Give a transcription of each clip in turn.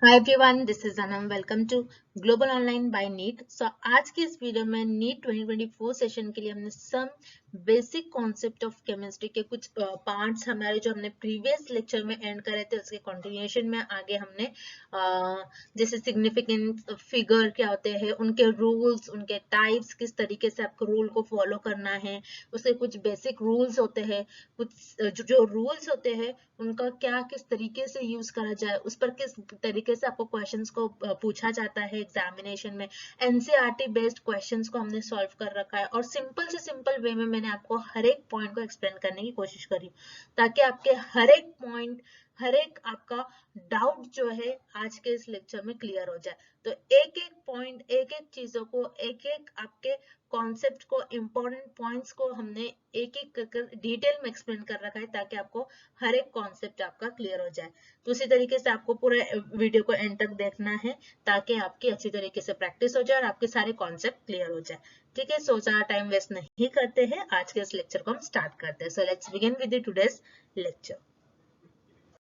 Hi everyone, this is Anam. Welcome to global online by NEET. आज की इस video में नीट 2024 सेशन के लिए हमने some basic concept of chemistry के कुछ पार्ट्स हमारे जो हमने प्रीवियस लेक्चर में एंड करे थे उसके कंटिन्यूएशन में आगे हमने जैसे सिग्निफिकेंट फिगर क्या होते हैं, उनके रूल्स, उनके टाइप्स, किस तरीके से आपको रूल को फॉलो करना है, उसके कुछ बेसिक रूल्स होते हैं, कुछ जो रूल्स होते हैं उनका क्या किस तरीके से यूज करा जाए, उस पर किस तरीके से आपको क्वेश्चंस को पूछा जाता है एग्जामिनेशन में। एनसीईआरटी बेस्ड क्वेश्चंस को हमने सॉल्व कर रखा है और सिंपल से सिंपल वे में मैंने आपको हर एक पॉइंट को एक्सप्लेन करने की कोशिश करी ताकि आपके हर एक पॉइंट, हर एक आपका डाउट जो है आज के इस लेक्चर में क्लियर हो जाए। तो एक एक पॉइंट, एक एक चीजों को, एक एक आपके कॉन्सेप्ट को, इंपॉर्टेंट पॉइंट्स को हमने एक एक कर डिटेल में एक्सप्लेन कर रखा है ताकि आपको हर एक कॉन्सेप्ट आपका क्लियर हो जाए। तो उसी तरीके से आपको पूरे वीडियो को एंड तक देखना है ताकि आपकी अच्छी तरीके से प्रैक्टिस हो जाए और आपके सारे कॉन्सेप्ट क्लियर हो जाए। ठीक है, सो ज्यादा टाइम वेस्ट नहीं करते हैं, आज के इस लेक्चर को हम स्टार्ट करते हैं। So let's begin with today's lecture.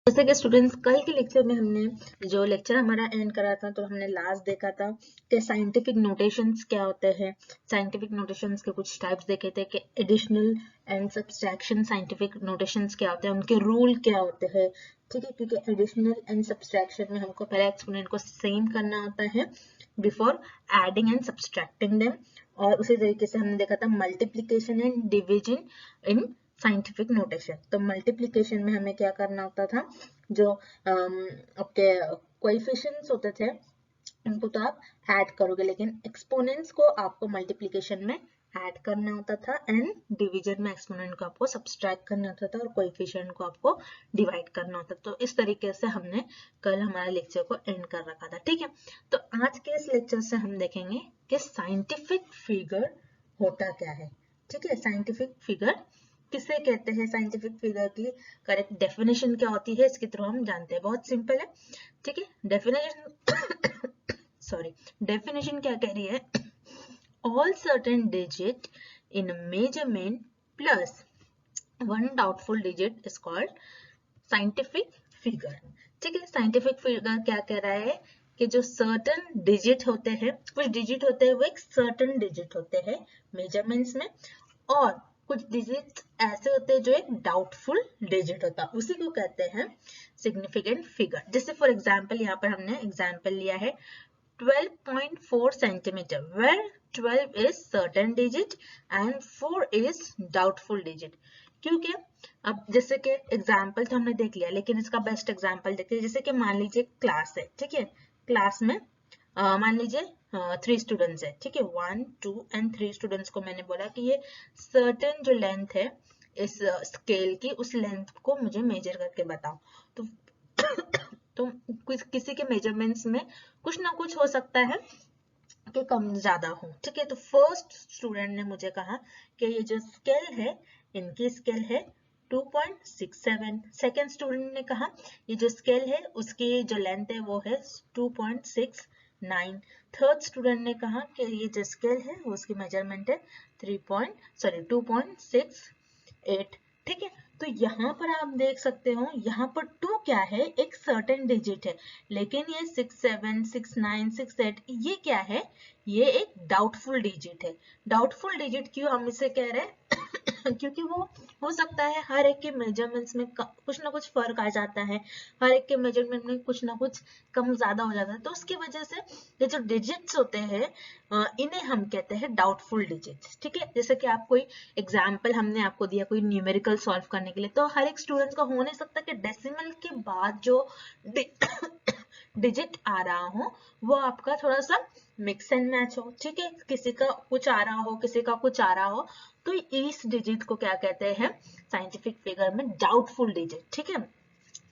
जैसे कि स्टूडेंट्स, कल के लेक्चर में हमने जो लेक्चर हमारा एंड करा था तो हमने लास्ट देखा था कि साइंटिफिक नोटेशंस क्या होते हैं। साइंटिफिक नोटेशंस के कुछ टाइप्स देखे थे कि additional and subtraction scientific notations क्या होते हैं, उनके रूल क्या होते हैं। ठीक है, क्योंकि एडिशनल एंड सब्सट्रैक्शन में हमको पहले एक्सपोनेंट को सेम करना होता है before adding and subtracting them. और उसी तरीके से हमने देखा था multiplication and division in scientific notation. तो मल्टीप्लिकेशन में हमें क्या करना होता था, जो आपके कोएफिशिएंट्स होते थे उनको तो आप ऐड करोगे, लेकिन एक्सपोनेंट्स को आपको मल्टीप्लिकेशन में ऐड करना होता था एंड डिवीजन में एक्सपोनेंट को आपको सब्सट्रैक्ट करना होता था और कोएफिशिएंट को आपको डिवाइड करना होता था। तो इस तरीके से हमने कल हमारा लेक्चर को एंड कर रखा था। ठीक है, तो आज के इस लेक्चर से हम देखेंगे कि साइंटिफिक फिगर होता क्या है। ठीक है, साइंटिफिक फिगर किसे कहते हैं, साइंटिफिक फिगर की करेक्ट डेफिनेशन क्या होती है, इसके थ्रू हम जानते हैं। बहुत सिंपल है। ठीक है, डेफिनेशन डेफिनेशन क्या कह रही है, all certain digit in measurement plus one doubtful digit is called scientific figure. ठीक है, साइंटिफिक फिगर क्या कह रहा है कि जो सर्टन डिजिट होते हैं, कुछ डिजिट होते हैं वो एक सर्टन डिजिट होते हैं मेजरमेंट्स में, और कुछ डिजिट ऐसे होते हैं जो एक डाउटफुल डिजिट होता है, उसी को कहते हैं सिग्निफिकेंट फिगर। जैसे फॉर एग्जांपल यहाँ पर हमने एग्जांपल लिया है 12.4 centimetre, where 12 is certain digit and 4 is doubtful digit। क्योंकि अब जैसे कि एग्जाम्पल तो हमने देख लिया, लेकिन इसका बेस्ट एग्जाम्पल देखते हैं। जैसे कि मान लीजिए क्लास है, ठीक है, क्लास में मान लीजिए 3 स्टूडेंट्स है। ठीक है, 1, 2 एंड 3 स्टूडेंट्स को मैंने बोला कि ये सर्टेन जो लेंथ है इस स्केल की, उस लेंथ को मुझे मेजर करके बताओ। तो तो कुछ किसी के मेजरमेंट्स में कुछ ना कुछ हो सकता है कि कम ज्यादा हो। ठीक है, तो फर्स्ट स्टूडेंट ने मुझे कहा कि ये जो स्केल है, इनकी स्केल है 2.67। सेकेंड स्टूडेंट ने कहा ये जो स्केल है उसकी जो लेंथ है वो है 2.69। थर्ड स्टूडेंट ने कहा कि ये जो स्केल है वो उसकी मेजरमेंट है 2.68। ठीक है, तो यहाँ पर आप देख सकते हो, यहाँ पर 2 क्या है, एक सर्टेन डिजिट है, लेकिन ये 67, 69, 68 ये क्या है, ये एक डाउटफुल डिजिट है। डाउटफुल डिजिट क्यों हम इसे कह रहे हैं क्योंकि वो हो सकता है हर एक के मेजरमेंट्स में कुछ ना कुछ फर्क आ जाता है, हर एक के मेजरमेंट में कुछ ना कुछ कम ज्यादा हो जाता है, तो उसकी वजह से ये जो डिजिट्स होते हैं इन्हें हम कहते हैं डाउटफुल डिजिट्स। ठीक है, जैसे कि आप कोई एग्जाम्पल हमने आपको दिया कोई न्यूमेरिकल सॉल्व करने के लिए, तो हर एक स्टूडेंट का हो नहीं सकता कि डेसिमल के बाद जो डिजिट आ रहा हो वो आपका थोड़ा सा मिक्स एंड मैच हो। ठीक है, किसी का कुछ आ रहा हो, किसी का कुछ आ रहा हो, तो इस डिजिट को क्या कहते हैं साइंटिफिक फिगर में, डाउटफुल डिजिट। ठीक है,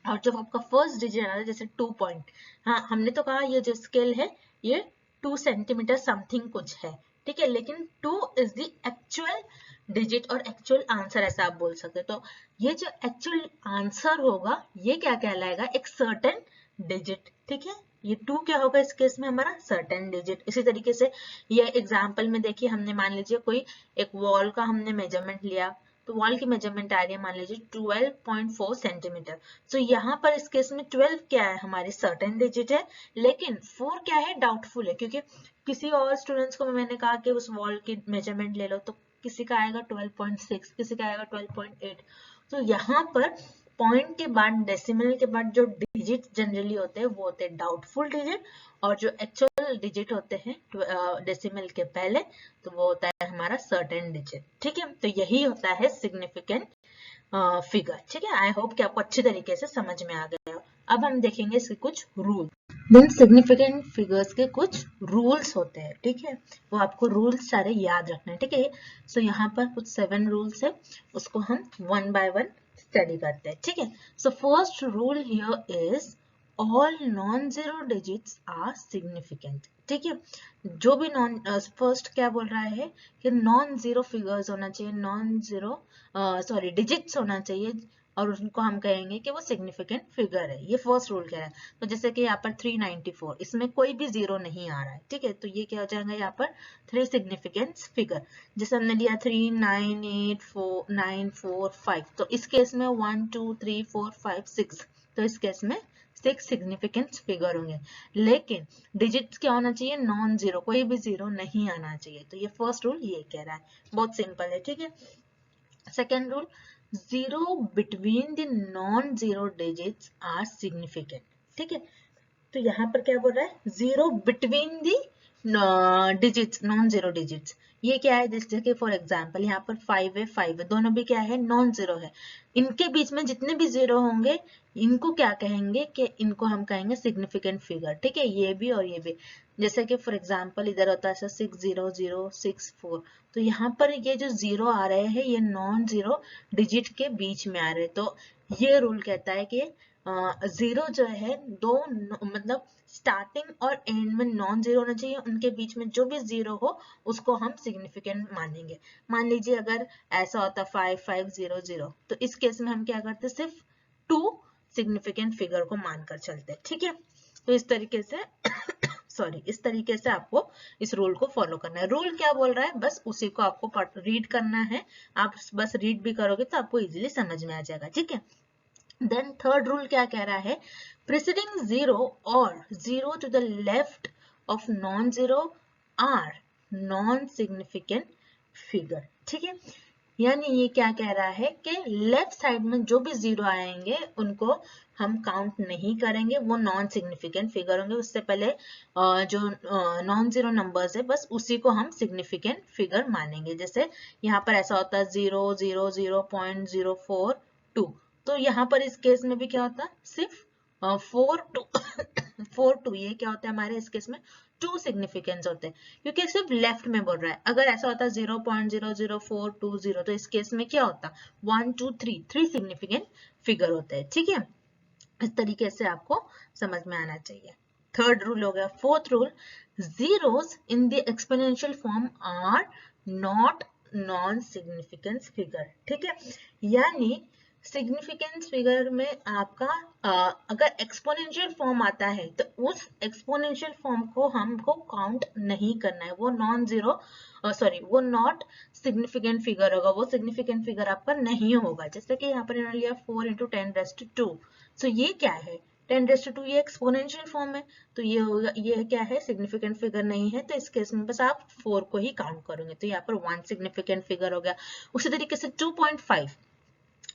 और जब आपका फर्स्ट डिजिट आ रहा है जैसे 2 पॉइंट, हाँ हमने तो कहा ये जो स्केल है ये 2 सेंटीमीटर समथिंग कुछ है। ठीक है, लेकिन 2 इज द एक्चुअल डिजिट और एक्चुअल आंसर, ऐसा आप बोल सकते हो। तो ये जो एक्चुअल आंसर होगा ये क्या कहलाएगा, एक सर्टेन डिजिट। ठीक है, ये 2 क्या होगा इस केस में, हमारा सर्टेन डिजिट। इसी तरीके से ये एग्जाम्पल में देखिए, हमने मान लीजिए कोई एक वॉल का हमने मेजरमेंट लिया, तो वॉल की मेजरमेंट आ रही है मान लीजिए 12.4 सेंटीमीटर। सो यहाँ पर इस केस में 12 क्या है, हमारी सर्टेन डिजिट है, लेकिन 4 क्या है, डाउटफुल है, क्योंकि किसी और स्टूडेंट्स को मैंने कहा कि उस वॉल की मेजरमेंट ले लो, तो किसी का आएगा 12.6, किसी का आएगा 12.8। तो यहाँ पर पॉइंट के बाद, डेसिमल के बाद जो डिजिट जनरली होते हैं वो होते हैं डाउटफुल डिजिट, और जो एक्चुअल डिजिट होते हैं डेसिमल के पहले, तो वो होता है हमारा सर्टेन डिजिट। ठीक है, तो यही होता है सिग्निफिकेंट फिगर। ठीक है, आई होप कि आपको अच्छी तरीके से समझ में आ गया हो। अब हम देखेंगे इसके कुछ रूल। देन सिग्निफिकेंट फिगर्स के कुछ रूल्स होते हैं। ठीक है, वो आपको रूल्स सारे याद रखने हैं। ठीक है, सो यहाँ पर कुछ 7 रूल्स है, उसको हम वन बाय वन स्टडी करते हैं। ठीक है, so first rule here is all non zero digits are significant. ठीक है, जो भी फर्स्ट क्या बोल रहा है कि नॉन जीरो फिगर्स होना चाहिए, नॉन जीरो डिजिट्स होना चाहिए, और उनको हम कहेंगे कि वो सिग्निफिकेंट फिगर है। ये फर्स्ट रूल कह रहा है। तो जैसे कि यहाँ पर 394, इसमें कोई भी जीरो नहीं आ रहा है। ठीक है, तो ये क्या हो जाएगा यहाँ पर 3 सिग्निफिकेंट फिगर। जैसे हमने लिया 3, 9, 8, 4, 9, 4, 5, तो इस केस में 1, 2, 3, 4, 5, 6, तो इस केस में 6 सिग्निफिकेंट फिगर होंगे। लेकिन डिजिट्स क्या होना चाहिए, नॉन जीरो, कोई भी जीरो नहीं आना चाहिए। तो ये फर्स्ट रूल ये कह रहा है, बहुत सिंपल है। ठीक है, second rule, zero between the non zero digits are significant. ठीक है, तो यहाँ पर क्या बोल रहा है, zero between the digits, non zero digits. ये क्या है, जैसे कि फॉर एग्जांपल यहाँ पर 5 है, 5 है, दोनों भी क्या है, नॉन जीरो है। इनके बीच में जितने भी जीरो होंगे, इनको क्या कहेंगे कि इनको हम कहेंगे सिग्निफिकेंट फिगर। ठीक है, ये भी और ये भी। जैसे कि फॉर एग्जांपल इधर होता है 60064, तो यहाँ पर ये जो जीरो आ रहे हैं ये नॉन जीरो डिजिट के बीच में आ रहे हैं। तो ये रूल कहता है कि जीरो जो है दो, मतलब स्टार्टिंग और एंड में नॉन जीरो होना चाहिए, उनके बीच में जो भी जीरो हो उसको हम सिग्निफिकेंट मानेंगे। मान लीजिए अगर ऐसा होता 5500, तो इस केस में हम क्या करते, सिर्फ 2 सिग्निफिकेंट फिगर को मानकर चलते। ठीक है, तो इस तरीके से इस तरीके से आपको इस रूल को फॉलो करना है। रूल क्या बोल रहा है, बस उसी को आपको रीड करना है। आप बस रीड भी करोगे तो आपको इजीली समझ में आ जाएगा। ठीक है, देन थर्ड रूल क्या कह रहा है, प्रिसीडिंग जीरो और zero to the left of non zero are non significant figure. ठीक है, यानी ये क्या कह रहा है कि लेफ्ट साइड में जो भी जीरो आएंगे उनको हम काउंट नहीं करेंगे, वो नॉन सिग्निफिकेंट फिगर होंगे। उससे पहले जो नॉन जीरो नंबर्स है बस उसी को हम सिग्निफिकेंट फिगर मानेंगे। जैसे यहाँ पर ऐसा होता है 0.002, तो यहाँ पर इस केस में भी क्या होता है, सिर्फ 4 2 ये क्या होता है हमारे इस केस में 2 सिग्निफिकेंस होते हैं, क्योंकि सिर्फ लेफ्ट में बोल रहा है। अगर ऐसा होता 0.00420, तो इस केस में क्या होता 1 2 3 सिग्निफिकेंट फिगर होते हैं। ठीक है, इस तरीके से आपको समझ में आना चाहिए। थर्ड रूल हो गया। Fourth rule, zeros in the exponential form are not non significance figure. ठीक है, यानी सिग्निफिकेंस फिगर में आपका अगर एक्सपोनेंशियल फॉर्म आता है तो उस एक्सपोनेंशियल फॉर्म को हमको काउंट नहीं करना है, वो नॉन जीरो वो नॉट सिग्निफिकेंट फिगर होगा, वो सिग्निफिकेंट फिगर आपका नहीं होगा। जैसे कि यहाँ पर इन्होंने लिया 4 × 10⁻², सो ये क्या है 10⁻², ये एक्सपोनेंशियल फॉर्म है, तो ये होगा, ये क्या है सिग्निफिकेंट फिगर नहीं है, तो इस केस में बस आप 4 को ही काउंट करोगे, तो यहाँ पर 1 सिग्निफिकेंट फिगर हो गया। उसी तरीके से 2.5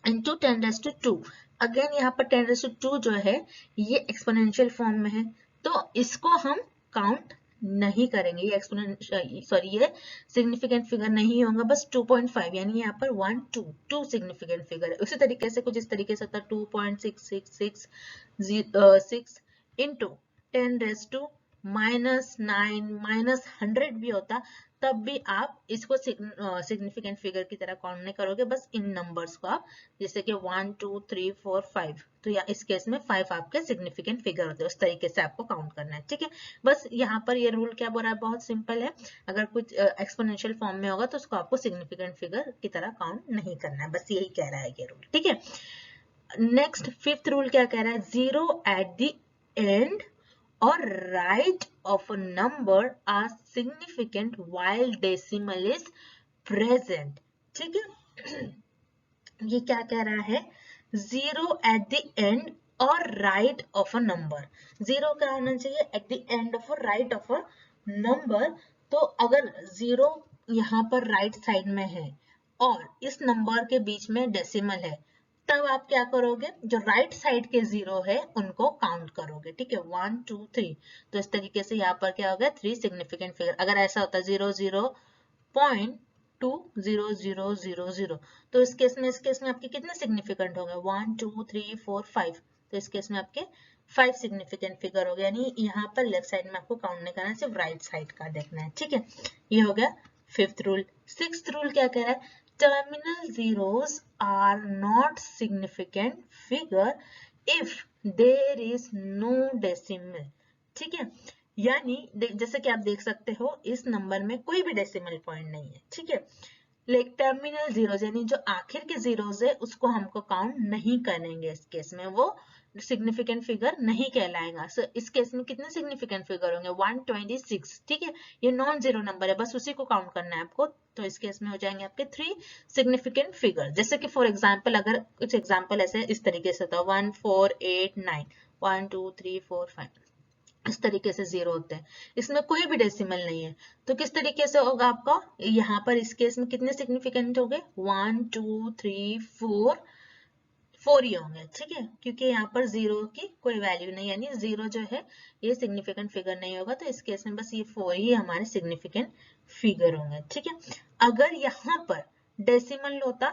× 10⁻², अगेन यहाँ पर 10⁻² जो है ये एक्सपोनेंशियल फॉर्म में है, तो इसको हम काउंट नहीं करेंगे, ये ये सिग्निफिकेंट फिगर नहीं होगा, बस 2.5, यानी यहाँ पर 1 2 सिग्निफिकेंट फिगर है। उसी तरीके से कुछ इस तरीके से होता है 2.666 6 इंटू 10⁻⁻9 -100 भी होता, तब भी आप इसको सिग्निफिकेंट फिगर की तरह काउंट नहीं करोगे, बस इन नंबर्स को आप, जैसे कि 1 2 3 4 5, तो या इस केस में 5 आपके सिग्निफिकेंट फिगर होते हैं, उस तरीके से आपको काउंट करना है। ठीक है, बस यहाँ पर ये रूल क्या बोल रहा है, बहुत सिंपल है, अगर कुछ एक्सपोनेंशियल फॉर्म में होगा तो उसको आपको सिग्निफिकेंट फिगर की तरह काउंट नहीं करना है, बस यही कह रहा है ये रूल। ठीक है, नेक्स्ट फिफ्थ रूल क्या कह रहा है, zero at the end or right of a number are significant while decimal is present। ठीक है, ये क्या कह रहा है, 0 एट द एंड और राइट ऑफ अ नंबर। 0 क्या होना चाहिए, at the end of a right of a number. तो अगर 0 यहाँ पर राइट साइड में है और इस नंबर के बीच में डेसिमल है, तब आप क्या करोगे, जो राइट साइड के 0 है उनको काउंट करोगे। ठीक है, 1 2 3। तो इस तरीके से यहाँ पर क्या होगा, 3 सिग्निफिकेंट फिगर। अगर ऐसा होता 0.20000, तो इस केस में आपके कितने सिग्निफिकेंट होंगे, 1 2 3 4 5। तो इस केस में आपके 5 सिग्निफिकेंट फिगर हो गया। यानी यहाँ पर लेफ्ट साइड में आपको काउंट नहीं करना है, सिर्फ राइट साइड का देखना है। ठीक है, ये हो गया फिफ्थ रूल। सिक्स्थ रूल क्या कह रहा है, terminal zeros are not significant figure if there is no decimal. ठीक है, यानी जैसे कि आप देख सकते हो इस नंबर में कोई भी डेसिमल पॉइंट नहीं है। ठीक है, लाइक टर्मिनल जीरोस यानी जो आखिर के जीरोस है उसको हमको काउंट नहीं करेंगे। इस केस में वो सिग्निफिकेंट फिगर नहीं कहलाएगा। सो इस केस में कितने सिग्निफिकेंट फिगर होंगे, 126। ठीक है, ये नॉन जीरो नंबर है, बस उसी को काउंट करना है आपको। तो इस केस में हो जाएंगे आपके 3 सिग्निफिकेंट फिगर। जैसे कि फॉर एग्जांपल, अगर कुछ एग्जांपल ऐसे इस तरीके से था 1 4 8 9, 1 2 3 4 5, इस तरीके से 0 होते हैं, इसमें कोई भी डेसिमल नहीं है। तो किस तरीके से होगा आपका, यहाँ पर इस केस में कितने सिग्निफिकेंट हो गए, 1 2 3 4, 4 ही होंगे। ठीक है, क्योंकि यहाँ पर 0 की कोई वैल्यू नहीं, यानी 0 जो है ये सिग्निफिकेंट फिगर नहीं होगा। तो इस केस में बस ये 4 ही हमारे सिग्निफिकेंट फिगर होंगे। ठीक है, अगर यहाँ पर डेसिमल होता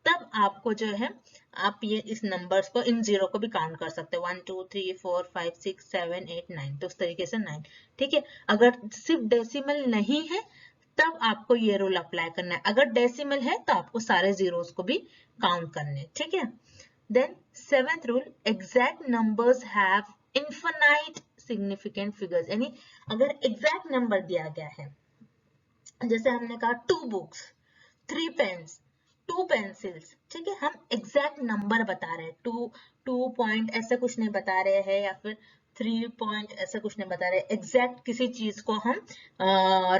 तब आपको जो है, आप ये इस नंबर्स को, इन 0 को भी काउंट कर सकते हैं, 1 2 3 4 5 6 7 8 9। तो उस तरीके से 9। ठीक है, अगर सिर्फ डेसिमल नहीं है तब आपको ये रूल अप्लाई करना है। अगर डेसिमल है तो आपको सारे जीरोस को भी काउंट करने हैं। ठीक है, then seventh rule, exact numbers have infinite significant figures। यानी अगर exact number दिया गया है, जैसे हमने कहा 2 books, 3 pens, 2 pencils। ठीक है, हम exact number बता रहे हैं, 2 पॉइंट ऐसा कुछ नहीं बता रहे हैं, या फिर 3 पॉइंट ऐसा कुछ नहीं बता रहे। एग्जैक्ट किसी चीज को हम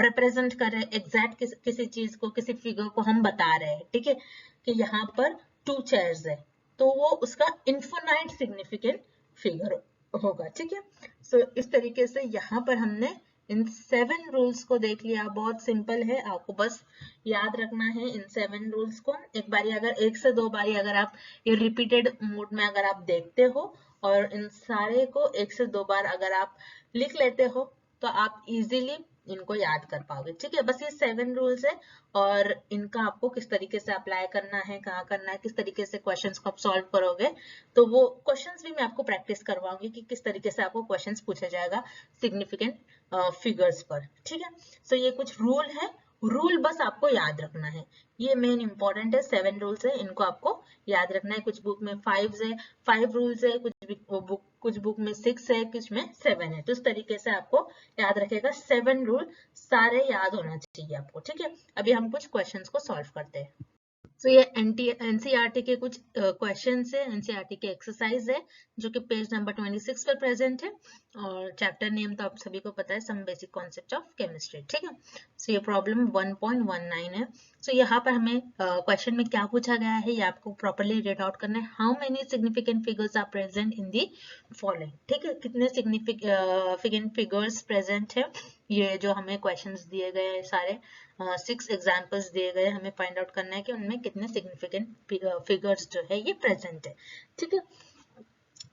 रिप्रेजेंट कर रहे हैं, एग्जैक्ट किसी चीज को, किसी फिगर को हम बता रहे हैं। ठीक है, कि यहाँ पर 2 चेयर्स है, तो वो उसका इन्फिनाइट सिग्निफिकेंट फिगर होगा। ठीक है, सो इस तरीके से यहाँ पर हमने इन 7 रूल्स को देख लिया। बहुत सिंपल है, आपको बस याद रखना है इन 7 रूल्स को। एक बारी अगर 1 से 2 बारी अगर आप ये रिपीटेड मोड में अगर आप देखते हो और इन सारे को 1 से 2 बार अगर आप लिख लेते हो तो आप इजीली इनको याद कर पाओगे। ठीक है, बस ये 7 रूल्स है और इनका आपको किस तरीके से अप्लाई करना है, कहाँ करना है, किस तरीके से क्वेश्चंस को आप सॉल्व करोगे। तो वो क्वेश्चंस भी मैं आपको प्रैक्टिस करवाऊंगी कि किस तरीके से आपको क्वेश्चंस पूछा जाएगा सिग्निफिकेंट फिगर्स पर। ठीक है, सो ये कुछ रूल है, रूल बस आपको याद रखना है, ये मेन इंपॉर्टेंट है। 7 रूल्स है, इनको आपको याद रखना है। कुछ बुक में 5 है, 5 रूल्स है, कुछ बुक में 6 है, कुछ में 7 है। तो इस तरीके से आपको याद रखेगा, 7 रूल सारे याद होना चाहिए आपको। ठीक है, अभी हम कुछ क्वेश्चंस को सॉल्व करते हैं। तो ये एनसीईआरटी के कुछ क्वेश्चन है, एनसीईआरटी के एक्सरसाइज है, जो कि पेज नंबर 26 पर प्रेजेंट है। और चैप्टर नेम तो आप सभी को पता है, some basic concept of chemistry. ठीक है, सो ये प्रॉब्लम 1.19 है। सो यहाँ पर हमें क्वेश्चन में क्या पूछा गया है, ये आपको प्रॉपरली रीड आउट करना है। How many significant figures are present in the following. ठीक है, कितने सिग्निफिकेंट फिगर्स प्रेजेंट है, ये जो हमें क्वेश्चंस दिए गए सारे 6 एग्जाम्पल्स दिए गए, हमें फाइंड आउट करना है कि उनमें कितने सिग्निफिकेंट फिगर्स जो है ये प्रेजेंट है। ठीक है,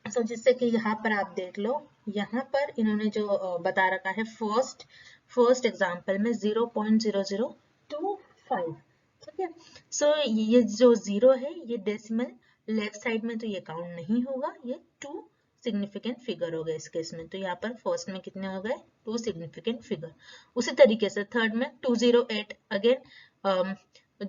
सो जिससे कि यहाँ पर आप देख लो, यहाँ पर इन्होंने जो बता रखा है फर्स्ट एग्जाम्पल में 0.0025। ठीक है, सो ये जो 0 है ये डेसिमल लेफ्ट साइड में, तो ये काउंट नहीं होगा, ये 2 सिग्निफिकेंट फिगर हो गए इस केस में। तो यहाँ पर फर्स्ट में कितने हो गए, 2 सिग्निफिकेंट फिगर। उसी तरीके से थर्ड में 208, अगेन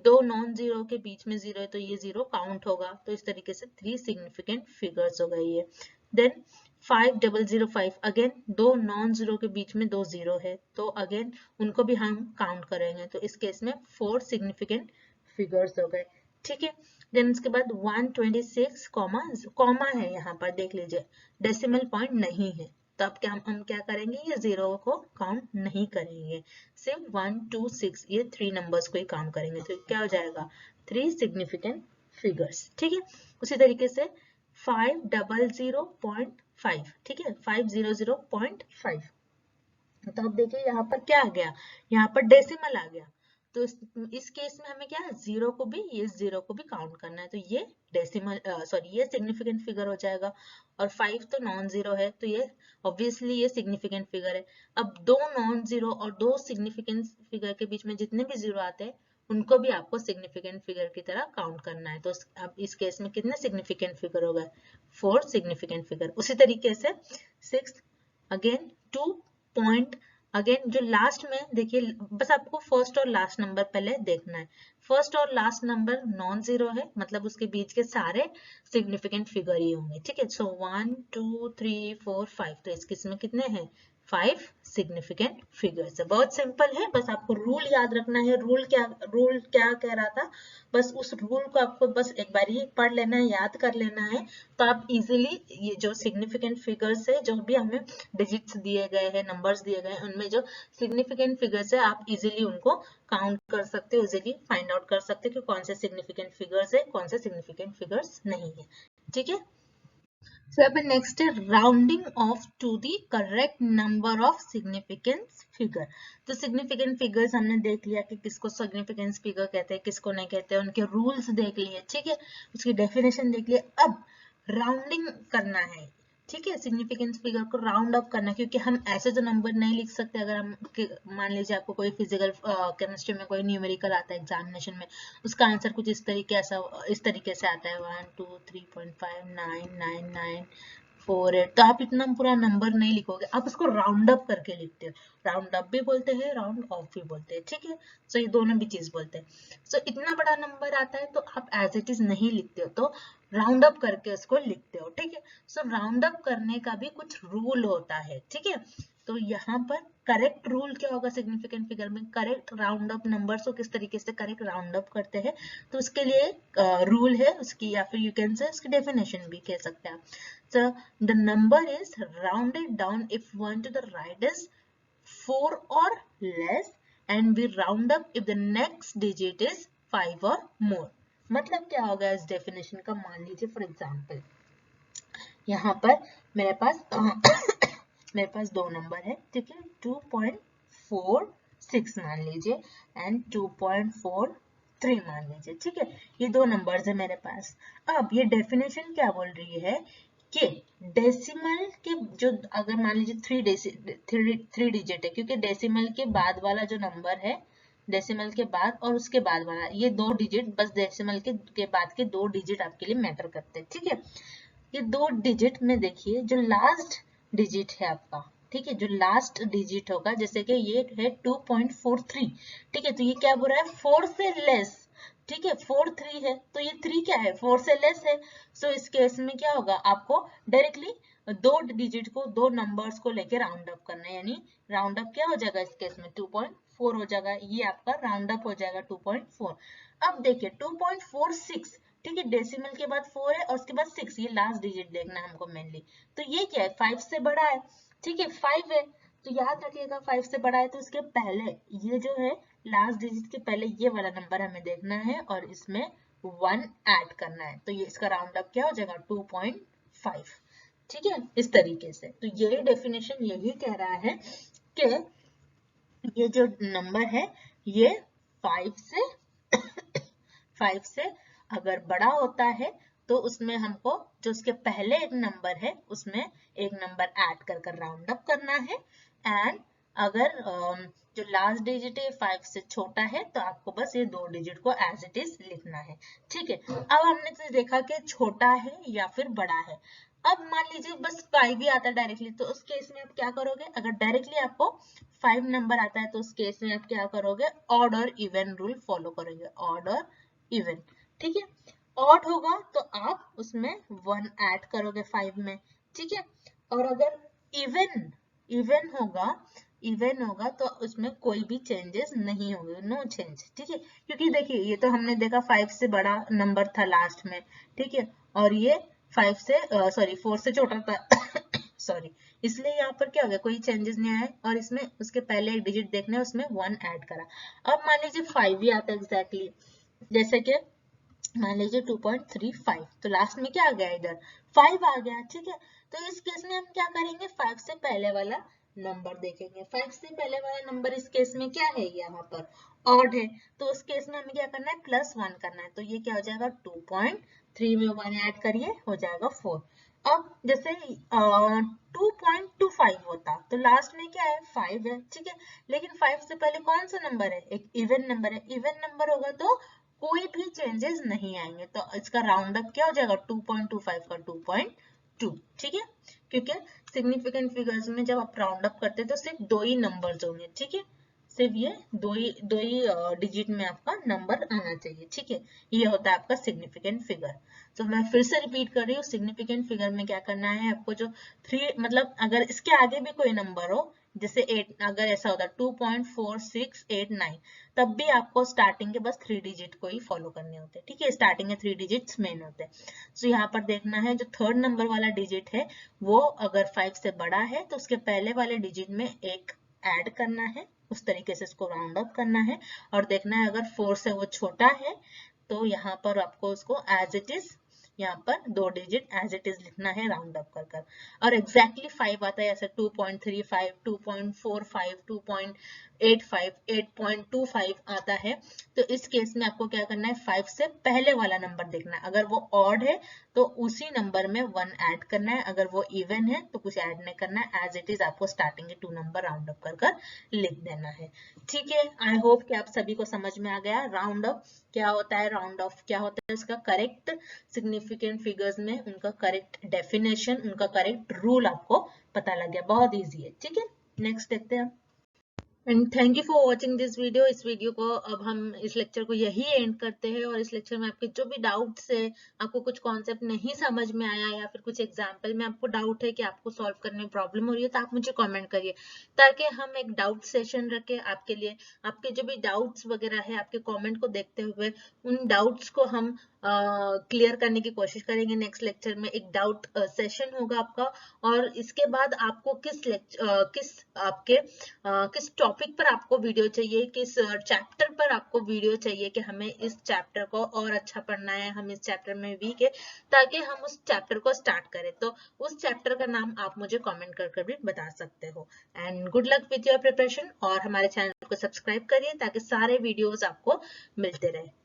2 नॉन जीरो के बीच में 0 है, तो ये 0 काउंट होगा। तो इस तरीके से 3 सिग्निफिकेंट फिगर्स हो गई है। देन 5005, अगेन 2 नॉन जीरो के बीच में 2 0 है, तो अगेन उनको भी हम काउंट करेंगे। तो इस केस में 4 सिग्निफिकेंट फिगर्स हो गए। ठीक है, देन उसके बाद 126 कॉमा है, यहाँ पर देख लीजिए डेसिमल पॉइंट नहीं है, तो अब क्या हम क्या करेंगे, ये 0 को काउंट नहीं करेंगे, सिर्फ 1 2 6 ये 3 नंबर्स को ही काउंट करेंगे। तो क्या हो जाएगा, 3 सिग्निफिकेंट फिगर्स, ठीक है। उसी तरीके से 500.5, ठीक है, 500.5। तो अब देखिए यहाँ पर क्या आ गया, यहाँ पर डेसिमल आ गया। तो इस केस में हमें क्या है, जीरो को भी, ये जीरो को भी काउंट करना है, तो ये डेसिमल सॉरी ये सिग्निफिकेंट फिगर हो जाएगा। और 5 तो नॉन जीरो है, तो ये ऑब्वियसली ये सिग्निफिकेंट फिगर है। अब दो नॉन जीरो और दो सिग्निफिकेंट फिगर के बीच में जितने भी जीरो आते हैं उनको भी आपको सिग्निफिकेंट फिगर की तरह काउंट करना है। तो अब इस केस में कितने सिग्निफिकेंट फिगर हो गए, 4 सिग्निफिकेंट फिगर। उसी तरीके से 6 अगेन 2 पॉइंट, अगेन जो लास्ट में देखिए, बस आपको फर्स्ट और लास्ट नंबर पहले देखना है। फर्स्ट और लास्ट नंबर नॉन जीरो है, मतलब उसके बीच के सारे सिग्निफिकेंट फिगर ही होंगे, ठीक है। सो 1 2 3 4 5, तो इसमें कितने हैं, 5 सिग्निफिकेंट फिगर्स है। बहुत सिंपल है, बस आपको रूल याद रखना है। रूल क्या कह रहा था, बस उस रूल को आपको बस एक बार ही पढ़ लेना है, याद कर लेना है। तो आप इजीली ये जो सिग्निफिकेंट फिगर्स है, जो भी हमें डिजिट्स दिए गए हैं, नंबर्स दिए गए हैं, उनमें जो सिग्निफिकेंट फिगर्स है आप इजीली उनको काउंट कर सकते हो, इजीली फाइंड आउट कर सकते हो कि कौन से सिग्निफिकेंट फिगर्स है, कौन से सिग्निफिकेंट फिगर्स नहीं है, ठीक है। So अब नेक्स्ट है rounding off to the correct number of significance figure. तो सिग्निफिकेंट फिगर्स हमने देख लिया कि किसको सिग्निफिकेंस फिगर कहते हैं, किसको नहीं कहते हैं, उनके रूल्स देख लिए, ठीक है, उसकी डेफिनेशन देख लिए। अब राउंडिंग करना है, ठीक है, सिग्निफिकेंस फिगर को राउंड अप करना, क्योंकि हम ऐसे तो नंबर नहीं लिख सकते। अगर हम मान लीजिए आपको कोई फिजिकल केमिस्ट्री में कोई न्यूमेरिकल आता है एग्जामिनेशन में, उसका आंसर कुछ इस तरीके से आता है 1 2 3.5 9 9 9 4 8, तो आप इतना पूरा नंबर नहीं लिखोगे, आप उसको राउंड अप करके लिखते हो। राउंड अप भी बोलते हैं, राउंड ऑफ भी बोलते हैं, ठीक है। सो ये दोनों भी चीज बोलते हैं। सो इतना बड़ा नंबर आता है तो आप एज इट इज नहीं लिखते हो, तो राउंड अप करके उसको लिखते हो, ठीक है। सो राउंड अप करने का भी कुछ रूल होता है, ठीक है। तो यहाँ पर करेक्ट रूल क्या होगा, सिग्निफिकेंट फिगर में करेक्ट राउंड अप नंबर्स को किस तरीके से करेक्ट राउंड अप करते हैं, तो उसके लिए रूल है उसकी, या फिर यू कैन से उसकी डेफिनेशन भी कह सकते हैं आप। So the number is rounded down if 1 to the right is 4 or less, and we round up if the next digit is 5 or more. मतलब क्या होगा इस डेफिनेशन का, मान लीजिए फॉर एग्जांपल यहाँ पर मेरे पास मेरे पास दो नंबर है, ठीक है, 2.46 मान लीजिए एंड 2.43 मान लीजिए, ठीक है। ये दो नंबर्स है मेरे पास। अब ये डेफिनेशन क्या बोल रही है कि डेसिमल के जो, अगर मान लीजिए थ्री डिजिट है, क्योंकि डेसिमल के बाद वाला जो नंबर है, डेसिमल के बाद और उसके बाद वाला, ये दो डिजिट, बस डेसिमल के बाद के दो डिजिट आपके लिए मैटर करते हैं, ठीक है। ये दो डिजिट में देखिए जो लास्ट डिजिट है आपका, ठीक है, जो लास्ट डिजिट होगा, जैसे कि ये है 2.43, ठीक है, तो ये क्या बोल रहा है, 4 से लेस, ठीक है, 4 3 है, तो ये 3 क्या है, 4 से लेस है। सो इस केस में क्या होगा, आपको डायरेक्टली दो डिजिट को, दो नंबर्स को लेके राउंड अप करना है, यानी राउंड अप क्या हो जाएगा इस केस में, 2.4 हो जाएगा, ये आपका राउंड अप हो जाएगा 2.4। अब देखिए 2.46, ठीक है, डेसिमल के बाद 4 है और उसके बाद 6, ये लास्ट डिजिट देखना है हमको मेनली। तो ये क्या है, 5 से बड़ा है, ठीक है, 5 है, तो याद रखिएगा 5 से बड़ा है, तो इसके पहले ये जो है लास्ट डिजिट के पहले ये वाला नंबर हमें देखना है और इसमें 1 ऐड करना है, तो ये इसका राउंड अप क्या हो जाएगा 2.5, ठीक है, इस तरीके से। तो ये डेफिनेशन यही कह रहा है कि ये जो नंबर है ये 5 से अगर बड़ा होता है तो उसमें हमको जो उसके पहले एक नंबर है उसमें एक नंबर ऐड कर कर राउंड अप करना है, एंड अगर जो लास्ट डिजिट है 5 से छोटा है तो आपको बस ये दो डिजिट को एज इट इज लिखना है, ठीक है। अब हमने तो देखा कि छोटा है या फिर बड़ा है। अब मान लीजिए बस 5 भी आता है डायरेक्टली, तो उस केस में आप क्या करोगे, अगर डायरेक्टली आपको 5 नंबर आता है तो उस केस में आप क्या करोगे, ऑड और इवन रूल फॉलो करोगे, ऑड और इवन, ठीक है। ऑड होगा तो आप उसमें 1 ऐड करोगे 5 में, ठीक है। और अगर इवन होगा तो उसमें कोई भी चेंजेस नहीं होंगे, नो चेंज, ठीक है। क्योंकि देखिए ये तो हमने देखा 5 से बड़ा नंबर था लास्ट में, ठीक है, और ये 5 से 4 से छोटा था सॉरी, इसलिए यहाँ पर क्या हो गया, कोई चेंजेस नहीं आए, और इसमें उसके पहले एक डिजिट देखने उसमें 1 ऐड करा। अब मान लीजिए 5 भी आता है एग्जैक्टली, जैसे कि मान लीजिए 2.35, तो लास्ट में क्या आ गया इधर 5 आ गया, ठीक है। तो इस केस में हम क्या करेंगे, 5 से पहले वाला नंबर देखेंगे। 5 से पहले वाला नंबर इस केस में क्या है, यहाँ पर ऑड है, तो उस केस में हमें क्या करना है, +1 करना है। तो ये क्या हो जाएगा, 2.3 में 1 ऐड करिए, हो जाएगा 4। अब जैसे 2.25 होता तो लास्ट में क्या है, 5 है, ठीक है। लेकिन 5 से पहले कौन सा नंबर है, एक इवन नंबर है। इवन नंबर होगा तो कोई भी चेंजेस नहीं आएंगे, तो इसका राउंड अप क्या हो जाएगा, 2.25 का 2.2, ठीक है। क्योंकि सिग्निफिकेंट फिगर्स में जब आप राउंड अप करते हैं तो सिर्फ 2 ही नंबर्स होंगे, ठीक है। सिर्फ ये दो ही डिजिट में आपका नंबर आना चाहिए, ठीक है। ये होता है आपका सिग्निफिकेंट फिगर। तो मैं फिर से रिपीट कर रही हूँ, सिग्निफिकेंट फिगर में क्या करना है आपको, जो 3 मतलब अगर इसके आगे भी कोई नंबर हो, जैसे 8, अगर ऐसा होता 2.4689, तब भी आपको स्टार्टिंग के बस 3 डिजिट को ही फॉलो करने होते हैं, ठीक है। स्टार्टिंग के 3 डिजिट्स मेन होते हैं। तो यहाँ पर देखना है जो थर्ड नंबर वाला डिजिट है वो अगर 5 से बड़ा है तो उसके पहले वाले डिजिट में एक ऐड करना है, उस तरीके से इसको राउंड अप करना है। और देखना है अगर 4 से वो छोटा है तो यहाँ पर आपको उसको एज इट इज, यहाँ पर 2 डिजिट एज इट इज लिखना है राउंड अप कर कर। और एग्जैक्टली 5 आता है, ऐसे 2.35, 2.45, 2.85, 8.25 आता है। तो इस केस में आपको क्या करना है, 5 से पहले वाला नंबर देखना है। अगर वो ऑड है तो उसी नंबर में 1 ऐड करना है, अगर वो इवन है तो कुछ ऐड नहीं करना है, एज इट इज आपको स्टार्टिंग के 2 नंबर राउंड अप कर कर लिख देना है, ठीक है। आई होप कि आप सभी को समझ में आ गया राउंड अप क्या होता है, राउंड ऑफ क्या होता है, इसका करेक्ट सिग्निफिकेंट फिगर्स में उनका करेक्ट डेफिनेशन, उनका करेक्ट रूल आपको पता लग गया, बहुत इजी है, ठीक है। नेक्स्ट देखते हैं। And thank you for watching this video. इस वीडियो को अब हम इस लेक्चर को यही एंड करते हैं। और इस लेक्चर में आपके जो भी डाउट्स है, आपको कुछ कॉन्सेप्ट नहीं समझ में आया या फिर कुछ एग्जाम्पल में आपको डाउट है कि आपको सॉल्व करने में प्रॉब्लम हो रही है, तो आप मुझे कमेंट करिए, ताकि हम एक डाउट सेशन रखें आपके लिए। आपके जो भी डाउट्स वगैरह है, आपके कॉमेंट को देखते हुए उन डाउट्स को हम क्लियर करने की कोशिश करेंगे। नेक्स्ट लेक्चर में एक डाउट सेशन होगा आपका। और इसके बाद आपको किस टॉपिक पर आपको वीडियो चाहिए, किस चैप्टर पर आपको वीडियो चाहिए कि हमें इस चैप्टर को और अच्छा पढ़ना है, हम इस चैप्टर में वीक है, ताकि हम उस चैप्टर को स्टार्ट करें। तो उस चैप्टर का नाम आप मुझे कमेंट कर भी बता सकते हो। And good luck with your preparation. और हमारे चैनल को सब्सक्राइब करिए ताकि सारे वीडियोस आपको मिलते रहे।